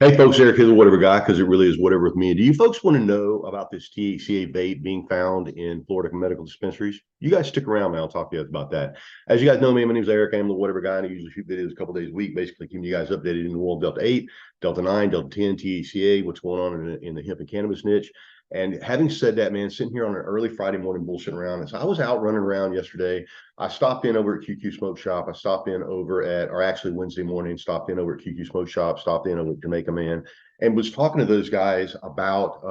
Hey folks, Eric here, the Whatever Guy, because it really is whatever with me. And do you folks want to know about this THCa vape being found in Florida Medical Dispensaries? You guys stick around, man. I'll talk to you about that. As you guys know me, my name is Eric. I am the Whatever Guy, and I usually shoot videos a couple days a week, basically keeping you guys updated in the world of Delta 8, Delta 9, Delta 10, THCA, what's going on in the hemp and cannabis niche. And having said that, man, sitting here on an early Friday morning bullshitting around. And so I was out running around yesterday. I stopped in over at QQ Smoke Shop. I stopped in over at, or actually Wednesday morning, stopped in over at QQ Smoke Shop, stopped in over at Jamaica Man, and was talking to those guys about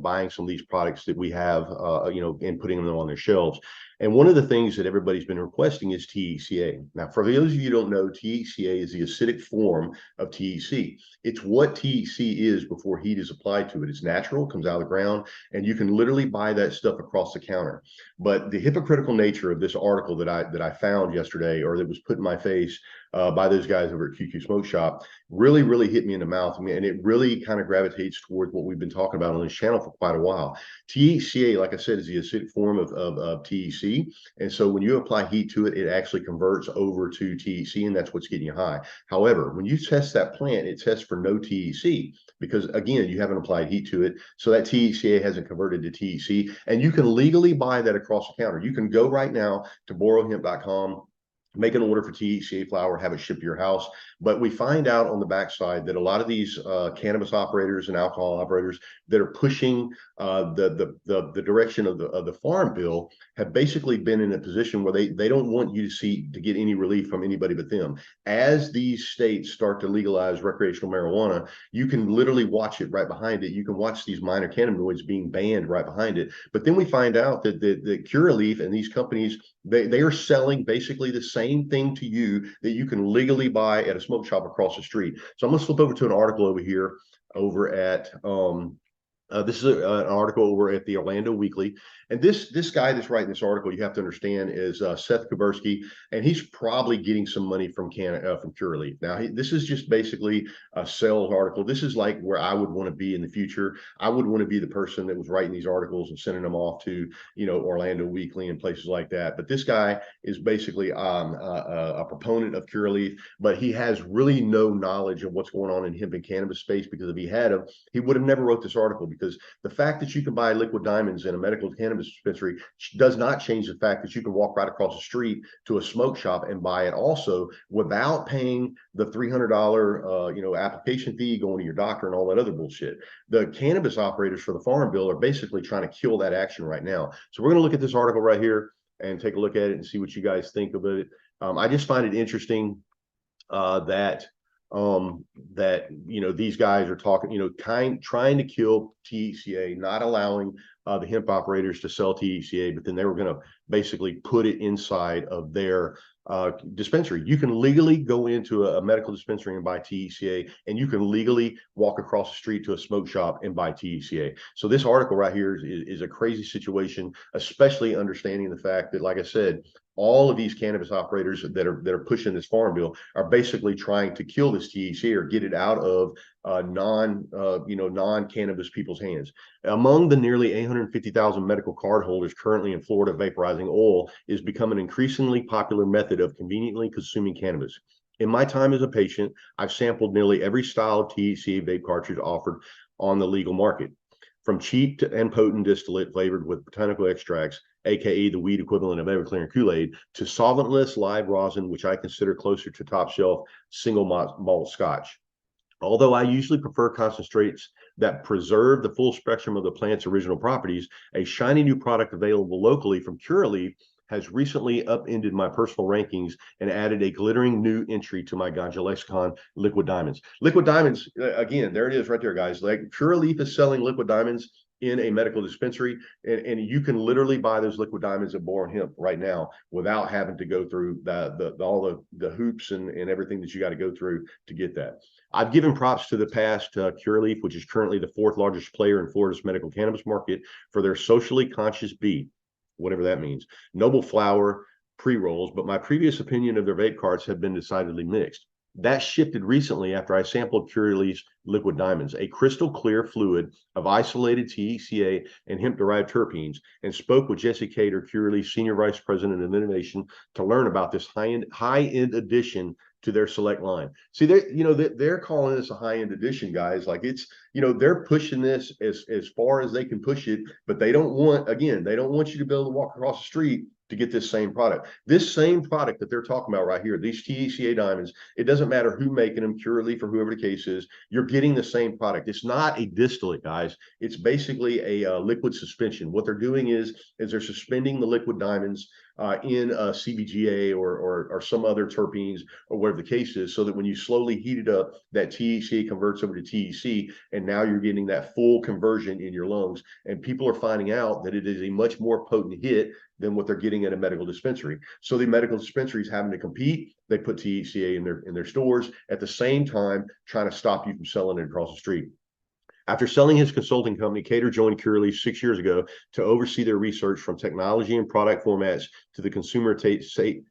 buying some of these products that we have and putting them on their shelves. And one of the things that everybody's been requesting is THCA. Now, for those of you who don't know, THCA is the acidic form of THC. It's what THC is before heat is applied to it. It's natural, comes out of the ground, and you can literally buy that stuff across the counter. But the hypocritical nature of this article that I found yesterday, or that was put in my face by those guys over at QQ Smoke Shop, really hit me in the mouth. And it really kind of gravitates towards what we've been talking about on this channel for quite a while. THCA, like I said, is the acidic form of THC. And so when you apply heat to it, it actually converts over to THC, and that's what's getting you high. However, when you test that plant, it tests for no THC because, again, you haven't applied heat to it. So that THCA hasn't converted to THC. And you can legally buy that across the counter. You can go right now to borrowhemp.com, make an order for THCA flower, have it shipped to your house. But we find out on the backside that a lot of these cannabis operators and alcohol operators that are pushing the direction of the farm bill have basically been in a position where they don't want you to get any relief from anybody but them. As these states start to legalize recreational marijuana, you can literally watch it right behind it. You can watch these minor cannabinoids being banned right behind it. But then we find out that the Curaleaf and these companies, they are selling basically the same thing to you that you can legally buy at a smoke shop across the street. So I'm going to flip over to an article over here over at this is an article over at the Orlando Weekly. And this guy that's writing this article, you have to understand, is Seth Kaversky, and he's probably getting some money from Curaleaf. Now, this is just basically a sales article. This is like where I would want to be in the future. I would want to be the person that was writing these articles and sending them off to, Orlando Weekly and places like that. But this guy is basically a proponent of Curaleaf, but he has really no knowledge of what's going on in hemp and cannabis space, because if he had him, he would have never wrote this article. Because the fact that you can buy liquid diamonds in a medical cannabis dispensary does not change the fact that you can walk right across the street to a smoke shop and buy it also without paying the $300 application fee, going to your doctor and all that other bullshit. The cannabis operators for the farm bill are basically trying to kill that action right now. So we're going to look at this article right here and take a look at it and see what you guys think of it. I just find it interesting that these guys are talking, trying to kill THCA, not allowing the hemp operators to sell THCA, but then they were going to basically put it inside of their dispensary. You can legally go into a medical dispensary and buy THCA, and you can legally walk across the street to a smoke shop and buy THCA. So this article right here is a crazy situation, especially understanding the fact that, like I said, all of these cannabis operators that are pushing this farm bill are basically trying to kill this THC or get it out of non-cannabis people's hands. Among the nearly 850,000 medical card holders currently in Florida, vaporizing oil is becoming an increasingly popular method of conveniently consuming cannabis. In my time as a patient, I've sampled nearly every style of THCA vape cartridge offered on the legal market, from cheap and potent distillate flavored with botanical extracts, aka the weed equivalent of Everclear and Kool-Aid, to solventless live rosin, which I consider closer to top shelf single malt scotch. Although I usually prefer concentrates that preserve the full spectrum of the plant's original properties, a shiny new product available locally from Curaleaf has recently upended my personal rankings and added a glittering new entry to my ganja lexicon: liquid diamonds. Liquid diamonds, again, there it is right there, guys. Like, Curaleaf is selling liquid diamonds in a medical dispensary, and you can literally buy those liquid diamonds at Boron Hemp right now without having to go through all the hoops and everything that you got to go through to get that. I've given props to the past Curaleaf, which is currently the fourth largest player in Florida's medical cannabis market, for their socially conscious beat, whatever that means, noble flower pre-rolls, but my previous opinion of their vape carts had been decidedly mixed. That shifted recently after I sampled Curaleaf's liquid diamonds, a crystal clear fluid of isolated THCA and hemp-derived terpenes, and spoke with Jesse Cater, Curaleaf's Senior Vice President of Innovation, to learn about this high-end addition to their select line. See, they're calling this a high-end edition, guys. Like it's, they're pushing this as far as they can push it, but they don't want you to be able to walk across the street to get this same product. This same product that they're talking about right here, these THCA diamonds, it doesn't matter who making them, Curaleaf or whoever the case is, you're getting the same product. It's not a distillate, guys. It's basically a liquid suspension. What they're doing is they're suspending the liquid diamonds in CBGA or some other terpenes or whatever the case is, so that when you slowly heat it up, that THCA converts over to THC, and now you're getting that full conversion in your lungs. And people are finding out that it is a much more potent hit than what they're getting at a medical dispensary. So the medical dispensaries having to compete, they put THCA in their stores at the same time, trying to stop you from selling it across the street. After selling his consulting company, Cater joined Curaleaf 6 years ago to oversee their research from technology and product formats to the consumer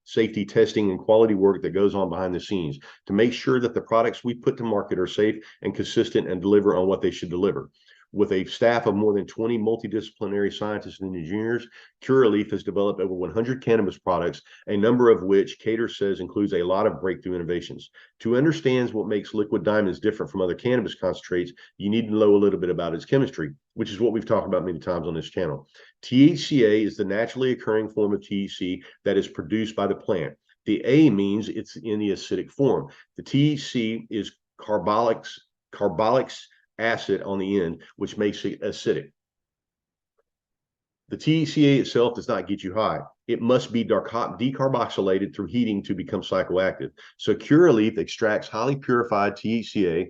safety testing and quality work that goes on behind the scenes to make sure that the products we put to market are safe and consistent and deliver on what they should deliver. With a staff of more than 20 multidisciplinary scientists and engineers, Curaleaf has developed over 100 cannabis products, a number of which Cater says includes a lot of breakthrough innovations. To understand what makes liquid diamonds different from other cannabis concentrates, you need to know a little bit about its chemistry, which is what we've talked about many times on this channel. THCA is the naturally occurring form of THC that is produced by the plant. The A means it's in the acidic form. The THC is carboxylic acid on the end, which makes it acidic. The THCA itself does not get you high. It must be decarboxylated through heating to become psychoactive. So Curaleaf extracts highly purified THCA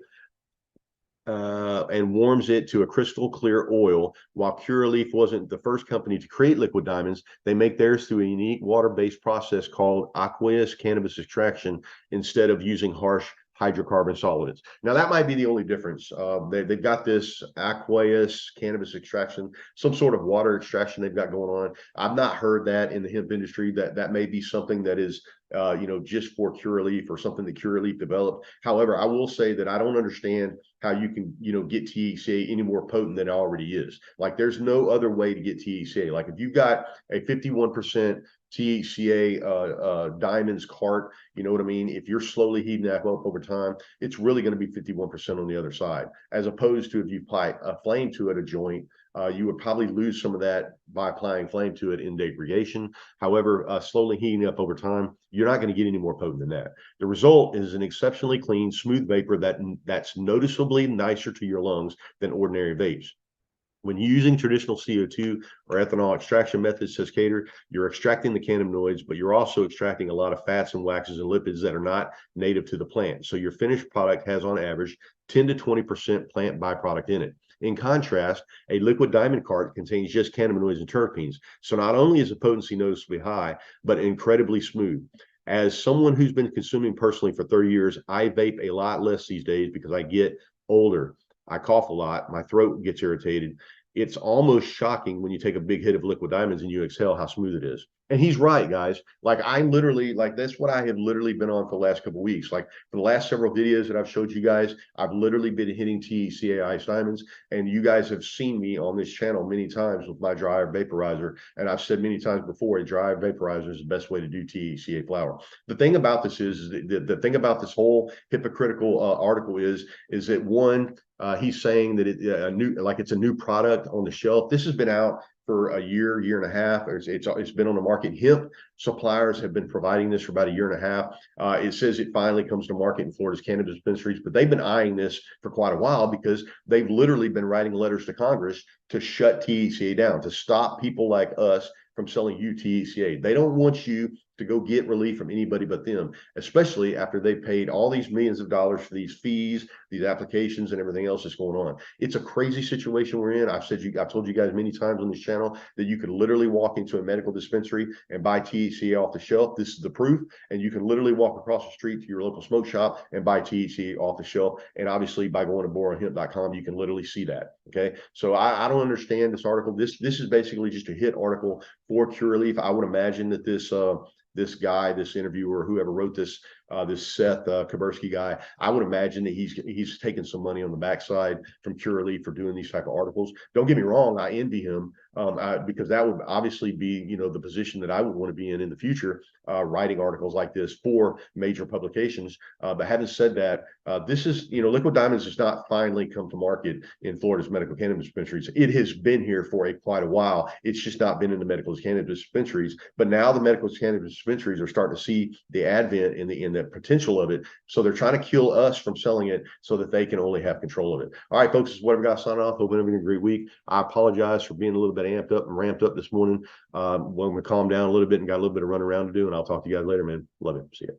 and warms it to a crystal clear oil. While Curaleaf wasn't the first company to create liquid diamonds, they make theirs through a unique water-based process called aqueous cannabis extraction instead of using harsh hydrocarbon solvents. Now that might be the only difference. They've got this aqueous cannabis extraction, some sort of water extraction they've got going on. I've not heard that in the hemp industry. That may be something that is just for Curaleaf or something that Curaleaf developed. However, I will say that I don't understand how you can get THCA any more potent than it already is. Like there's no other way to get THCA. Like if you've got a 51% THCA diamonds cart, you know what I mean? If you're slowly heating that up over time, it's really going to be 51% on the other side, as opposed to if you apply a flame to it, a joint, you would probably lose some of that by applying flame to it in degradation. However, slowly heating up over time, you're not going to get any more potent than that. The result is an exceptionally clean, smooth vapor that's noticeably nicer to your lungs than ordinary vapes. When using traditional CO2 or ethanol extraction methods, says Cater, you're extracting the cannabinoids, but you're also extracting a lot of fats and waxes and lipids that are not native to the plant. So your finished product has on average 10 to 20% plant byproduct in it. In contrast, a liquid diamond cart contains just cannabinoids and terpenes. So not only is the potency noticeably high, but incredibly smooth. As someone who's been consuming personally for 30 years, I vape a lot less these days because I get older. I cough a lot. My throat gets irritated. It's almost shocking when you take a big hit of liquid diamonds and you exhale how smooth it is. And he's right, guys. Like I literally, like that's what I have literally been on for the last couple of weeks. Like for the last several videos that I've showed you guys, I've literally been hitting THCA ice diamonds, and you guys have seen me on this channel many times with my dry vaporizer. And I've said many times before, a dry vaporizer is the best way to do THCA flower. The thing about this is the thing about this whole hypocritical article is that one, he's saying that it's a new product on the shelf. This has been out for a year and a half. It's been on the market. Hemp suppliers have been providing this for about a year and a half. It says it finally comes to market in Florida's cannabis dispensaries, but they've been eyeing this for quite a while because they've literally been writing letters to Congress to shut THCA down, to stop people like us from selling you THCA. They don't want you to go get relief from anybody but them, especially after they've paid all these millions of dollars for these fees, these applications, and everything else that's going on. It's a crazy situation we're in. I've told you guys many times on this channel that you could literally walk into a medical dispensary and buy THCA off the shelf. This is the proof. And you can literally walk across the street to your local smoke shop and buy THCA off the shelf. And obviously by going to boronhemp.com, you can literally see that. Okay. So I don't understand this article. This is basically just a hit article for Curaleaf. I would imagine that this guy, this interviewer, whoever wrote this, this Seth Kabursky guy. I would imagine that he's taking some money on the backside from Curaleaf for doing these type of articles. Don't get me wrong, I envy him because that would obviously be, the position that I would want to be in the future, writing articles like this for major publications. But having said that, this is, Liquid Diamonds has not finally come to market in Florida's medical cannabis dispensaries. It has been here for quite a while. It's just not been in the medical cannabis dispensaries. But now the medical cannabis dispensaries are starting to see the advent and the potential of it. So they're trying to kill us from selling it so that they can only have control of it. All right, folks, this is Whatever Guy signing off. Hope you're having a great week. I apologize for being a little bit amped up and ramped up this morning. When we calm down a little bit and got a little bit of running around to do, and I'll talk to you guys later, man. Love you. See ya.